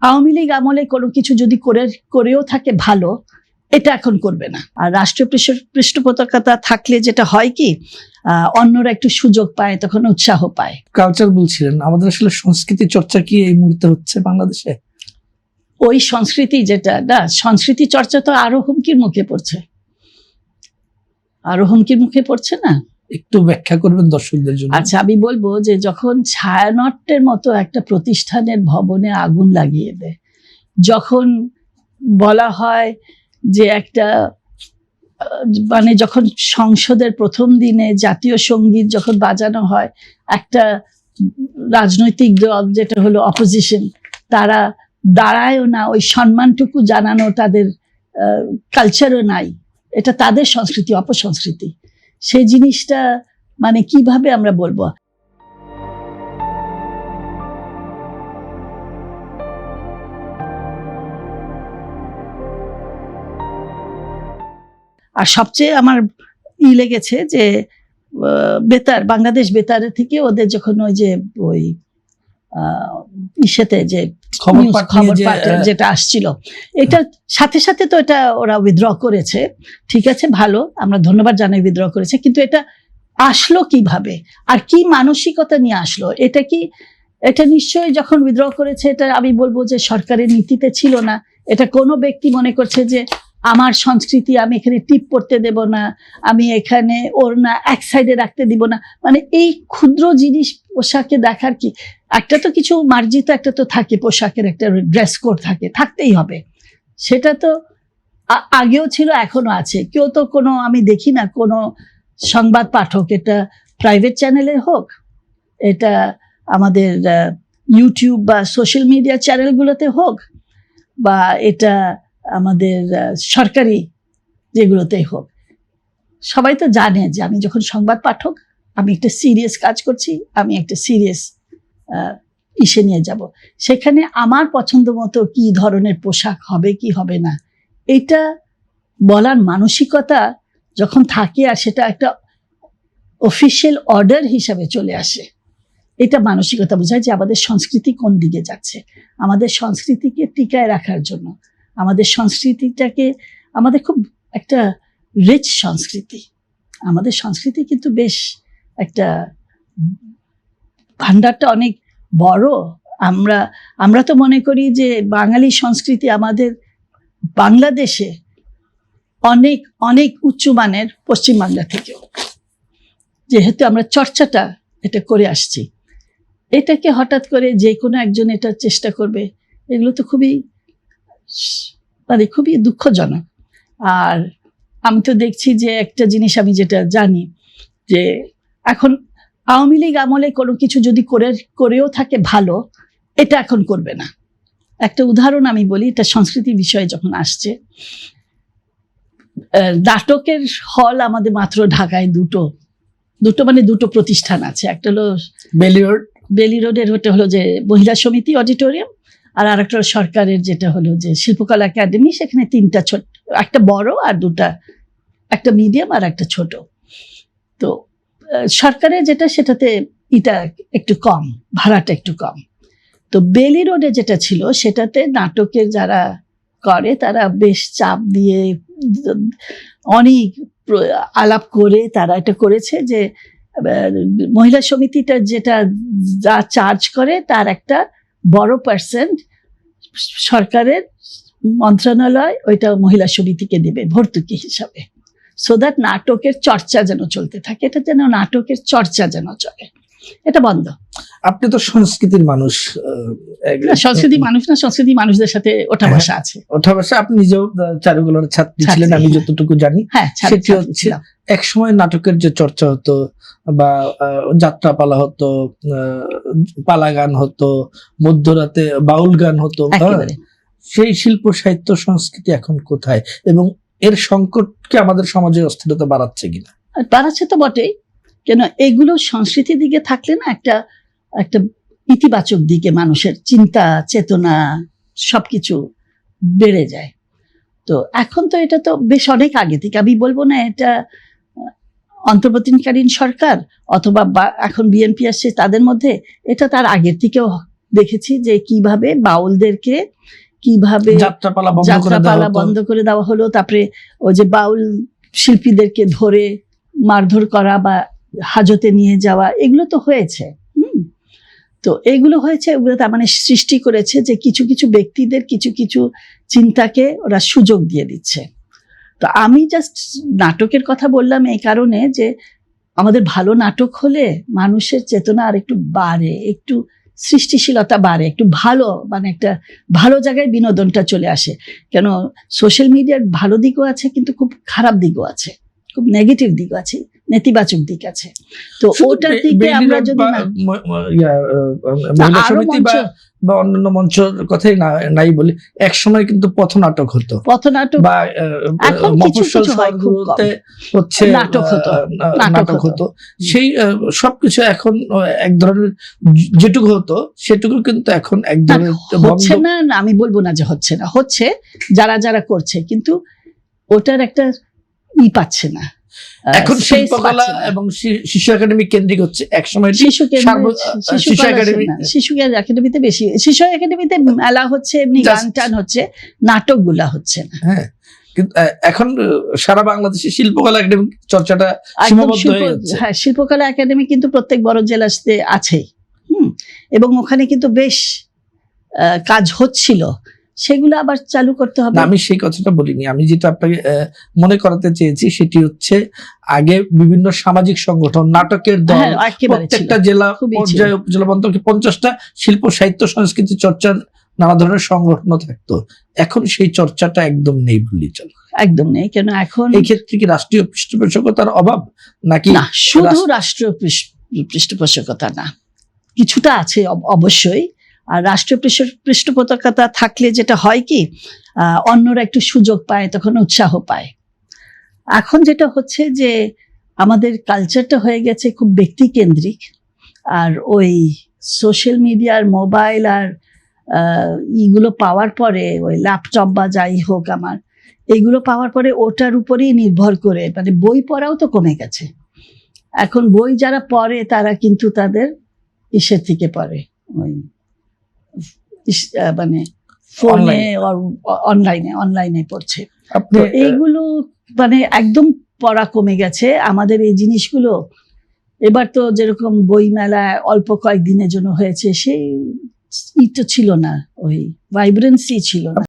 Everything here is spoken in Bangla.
আওয়ামী লীগ আমলে কোনো কিছু যদি করেও থাকে ভালো, এটা এখন করবে না। আর রাষ্ট্রীয় পৃষ্ঠপোষকতা থাকলে যেটা হয় কি, অন্যরা একটু সুযোগ পায়, তখন উৎসাহ পায়। কালচার বলছিলেন, আমাদের আসলে সংস্কৃতি চর্চা কি এই মুহূর্তে হচ্ছে বাংলাদেশে? ওই সংস্কৃতি যেটা না, সংস্কৃতি চর্চা তো আরো হুমকির মুখে পড়ছে, আরো হুমকির মুখে পড়ছে না? একটু ব্যাখ্যা করবেন দর্শকদের জন্য। আচ্ছা, আমি বলবো যে যখন ছায়ানটের মতো একটা প্রতিষ্ঠানের ভবনে আগুন লাগিয়ে দেয়, যখন বলা হয় যে একটা মানে যখন সংসদের প্রথম দিনে জাতীয় সঙ্গীত যখন বাজানো হয়, একটা রাজনৈতিক দল যেটা হলো অপোজিশন, তারা দাঁড়ায়ও না, ওই সম্মানটুকু জানানো তাদের কালচারও নাই। এটা তাদের সংস্কৃতি, অপসংস্কৃতি। সেই জিনিসটা মানে কিভাবে আমরা বলবো? আর সবচেয়ে আমার লেগেছে যে বেতার, বাংলাদেশ বেতার থেকে ওদের যখন ওই যে ওই ইসেতে যে খবর যেটা আসছিল, এটা সাথে সাথে তো এটা ওরা উইথড্র করেছে, ঠিক আছে, ভালো, আমরা ধন্যবাদ জানাই উইথড্র করেছে, কিন্তু এটা আসলো কিভাবে আর কি মানসিকতা নিয়ে আসলো? এটা নিশ্চয়ই যখন উইথড্র করেছে, এটা আমি বলবো যে সরকারের নীতিতে ছিল না। এটা কোনো ব্যক্তি মনে করছে যে আমার সংস্কৃতি আমি এখানে টিপ পড়তে দেব না, আমি এখানে ওড়না এক সাইডে রাখতে দিব না, মানে এই ক্ষুদ্র জিনিস পোশাকে দেখার কি একটা তো কিছু মার্জিত একটা তো থাকে, পোশাকের একটা ড্রেস কোড থাকে, থাকতেই হবে। সেটা তো আগেও ছিল, এখনো আছে। কেউ তো কোনো, আমি দেখি না কোনো সংবাদ পাঠক, এটা প্রাইভেট চ্যানেলে হোক, এটা আমাদের ইউটিউব বা সোশ্যাল মিডিয়া চ্যানেলগুলোতে হোক, বা এটা আমাদের সরকারি যেগুলোতে হোক, সবাই তো জানে যে আমি যখন সংবাদ পাঠক, আমি একটা সিরিয়াস কাজ করছি, আমি একটা সিরিয়াস ইসে নিয়ে যাব। সেখানে আমার পছন্দ মতো কি ধরনের পোশাক হবে কি হবে না, এটা বলার মানসিকতা যখন থাকে, আর সেটা একটা অফিসিয়াল অর্ডার হিসাবে চলে আসে, এটা মানসিকতা বোঝায় যে আমাদের সংস্কৃতি কোন দিকে যাচ্ছে। আমাদের সংস্কৃতিকে টিকায় রাখার জন্য, আমাদের সংস্কৃতিটাকে, আমাদের খুব একটা রিচ সংস্কৃতি, আমাদের সংস্কৃতি কিন্তু বেশ একটা ভান্ডারটা অনেক বড়। আমরা তো মনে করি যে বাঙালি সংস্কৃতি আমাদের বাংলাদেশে অনেক অনেক উচ্চমানের পশ্চিমবাংলা থেকেও, যেহেতু আমরা চর্চাটা এটা করে আসছি, এটাকে হঠাৎ করে যে কোনো একজন এটা চেষ্টা করবে, এগুলো তো খুবই মানে খুবই দুঃখজনক। আর আমি তো দেখছি যে একটা জিনিস আমি যেটা জানি, যে এখন আওয়ামী লীগ আমলে কোনো কিছু যদি করেও থাকে ভালো, এটা এখন করবে না। একটা উদাহরণ আমি বলি, এটা সংস্কৃতি বিষয়ে যখন আসছে, নাটকের হল আমাদের মাত্র ঢাকায় দুটো মানে দুটো প্রতিষ্ঠান আছে। একটা হলো বেলি রোডের, ওটা হলো যে মহিলা সমিতি অডিটোরিয়াম, আর আরেকটা সরকারের যেটা হলো যে শিল্পকলা একাডেমি। সেখানে তিনটা ছোট, একটা বড় আর দুটা, একটা মিডিয়াম আর একটা ছোট। তো সরকারের যেটা, সেটাতে এটা একটু কম, ভাড়াটা একটু কম। তো বেলি রোডে যেটা ছিল, সেটাতে নাটকের যারা করে তারা বেশ চাপ দিয়ে অনেক আলাপ করে তারা এটা করেছে যে মহিলা সমিতিটা যেটা যা চার্জ করে তার একটা বড় পার্সেন্ট সরকারের মন্ত্রণালয় ওইটা মহিলা সমিতিকে দেবে ভর্তুকি হিসাবে, সো দ্যাট নাটকের চর্চা যেন চলতে থাকে, এটা যেন নাটকের চর্চা যেন চলে। এটা বন্ধ। আপনি তো সংস্কৃতির মানুষ। সংস্কৃতি মানুষ না, সংস্কৃতি মানুষদের সাথে ওঠা বসা আছে। ওঠা বসা, আপনি নিজেও চারুকলার ছাত্রী ছিলেন, আমি যতটুকু জানি। সেটি হচ্ছে এক সময় নাটকের যে চর্চা হতো, বা যাত্রাপালা হতো, পালা গান হতো, মধ্যরাতে বাউল গান হতো, সেই শিল্প সাহিত্য সংস্কৃতি এখন কোথায়, এবং এর সংকট কি আমাদের সমাজের অস্থিরতা বাড়াচ্ছে কিনা? বাড়াচ্ছে তো বটেই, কেন এগুলো সংস্কৃতির দিকে থাকলে না একটা ইতিবাচক দিকে মানুষের চিন্তা চেতনা সবকিছু বেড়ে যায়। তো এখন তো এটা তো বেশ অনেক আগে থেকে, আমি বলবো না এটা অন্তর্বর্তীকালীন সরকার অথবা এখন বিএনপি আসছে তাদের মধ্যে, এটা তার আগের থেকেও দেখেছি যে কিভাবে বাউলদেরকে কিভাবে যাত্রাপালা বন্ধ করে দেওয়া হলো, তারপরে ওই যে বাউল শিল্পীদেরকে ধরে মারধর করা বা হাজতে নিয়ে যাওয়া, এগুলো তো হয়েছে। তো এগুলো হয়েছে, ওগুলো তার মানে সৃষ্টি করেছে যে কিছু কিছু ব্যক্তিদের কিছু কিছু চিন্তাকে ওরা সুযোগ দিয়ে দিচ্ছে। তো আমি জাস্ট নাটকের কথা বললাম এই কারণে যে আমাদের ভালো নাটক হলে মানুষের চেতনা আর একটু বাড়ে, একটু সৃষ্টিশীলতা বাড়ে, একটু ভালো মানে একটা ভালো জায়গায় বিনোদনটা চলে আসে। কেন সোশ্যাল মিডিয়ার ভালো দিকও আছে কিন্তু খুব খারাপ দিকও আছে, খুব নেগেটিভ দিকও আছে, নেতিবাচক দিক আছে। তো ওটার দিকে আমরা যদি বা অন্যান্য মঞ্চের কথাই নাই বলি, এক সময় কিন্তু পথনাটক হতো, বা মফস্বল শহরগুলোতে হচ্ছে নাটক হতো। সেই সবকিছু এখন এক ধরনের যেটুকু হতো সেটুকু কিন্তু এখন এক ধরনের হচ্ছে না। আমি বলবো না যে হচ্ছে না, হচ্ছে যারা যারা করছে, কিন্তু ওটার একটা পাচ্ছে না। এখন শিল্পকলা এবং শিশু একাডেমি কেন্দ্রিক হচ্ছে, একসময় শিশু একাডেমিতে বেশি, শিশু একাডেমিতে মেলা হচ্ছে, এমনি গান টান হচ্ছে, নাটকগুলা হচ্ছে না। হ্যাঁ, কিন্তু এখন সারা বাংলাদেশে শিল্পকলা একাডেমি চর্চাটা সীমাবদ্ধ হয়ে যাচ্ছে। হ্যাঁ, শিল্পকলা একাডেমি কিন্তু প্রত্যেক বড় জেলাতে আছেই, এবং ওখানে কিন্তু বেশ কাজ হচ্ছিল, সেগুলো আবার চালু করতে হবে। আমি সেই কথাটা বলিনি, আমি যেটা আপনাকে মনে করাতে চেয়েছি সেটি হচ্ছে আগে বিভিন্ন সামাজিক সংগঠন, নাটকের দল, প্রত্যেকটা জেলা পর্যায়ে উপজেলা পর্যন্ত 50টা শিল্প সাহিত্য সংস্কৃতি চর্চার নানা ধরনের সংগঠন থাকতো। এখন সেই চর্চাটা একদম নেই বললেই চলে। একদম নেই। কেন এখন এই ক্ষেত্রে কি রাষ্ট্রীয় পৃষ্ঠপোষকতার অভাব, নাকি? না, শুধু রাষ্ট্রীয় পৃষ্ঠপোষকতা না, কিছুটা আছে অবশ্যই। আর রাষ্ট্রীয় পৃষ্ঠপোষকতা থাকলে যেটা হয় কি, অন্যরা একটু সুযোগ পায়, তখন উৎসাহ পায়। এখন যেটা হচ্ছে যে আমাদের কালচারটা হয়ে গেছে খুব ব্যক্তিকেন্দ্রিক, আর ওই সোশ্যাল মিডিয়ার মোবাইল আর ইগুলো পাওয়ার পরে, ওই ল্যাপটপ বা যাই হোক আমার, এইগুলো পাওয়ার পরে ওটার উপরেই নির্ভর করে, মানে বই পড়াও তো কমে গেছে। এখন বই যারা পড়ে তারা কিন্তু তাদের ইসের থেকে পড়ে, ওই মানে ফোনে অনলাইনে পড়ছে। এইগুলো মানে একদম পড়া কমে গেছে আমাদের এই জিনিসগুলো। এবার তো যেরকম বই মেলা অল্প কয়েকদিনের জন্য হয়েছে, সেই তো ছিল না, ওই ভাইব্রেন্সি ছিল না।